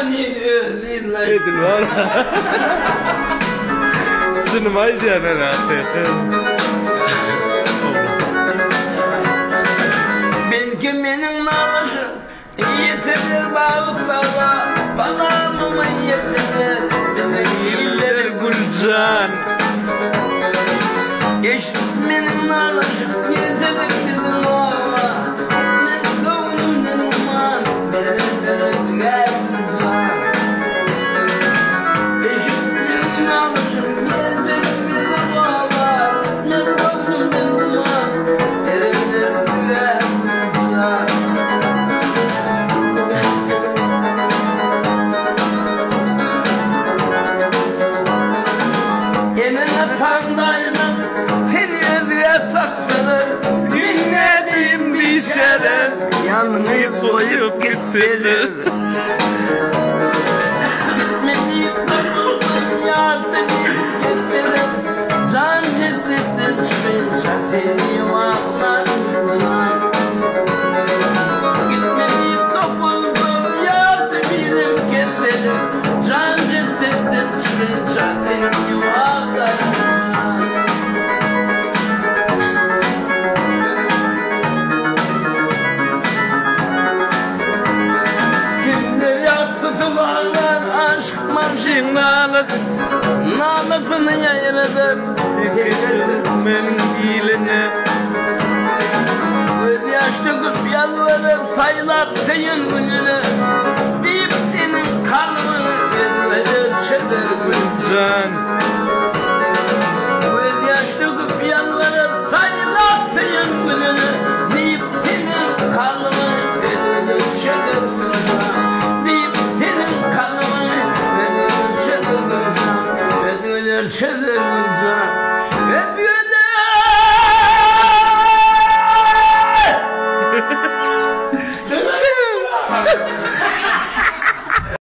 Edil var. Sınımayız ya ne Belki benim nalışım yetirir bağırsala, falanımı yetirir bizim iyileri Gülcan. Benim nalışım yetirir bizim oğla, ne doğum ne numan, benim gel Gülcan. Benim nalışım yetirir bizim oğla, ne doğum ne numan, benim gel Gülcan. Eline tandayla seni özüye saklanır, dinlediğim bir şeref yanını koyup gitseler. Bitmediğim tutulduğum yardım gitseler, can cesetten çıkınca seni ağlar can. Gitmediğim topulduğum yardım keseler, can cesetten çıkınca seni ağlar can. Günleri tutulanlar aşk marjinalık, namusunu yayınladım Benim iyiliğine. göz yaşlı kız yalvarır saylattığın gününü, deyip senin kalbini verir çeder Gülcan. göz yaşlı kız yalvarır saylattığın gününü, deyip senin kalbini verir çeder deyip senin kalbini verir çeder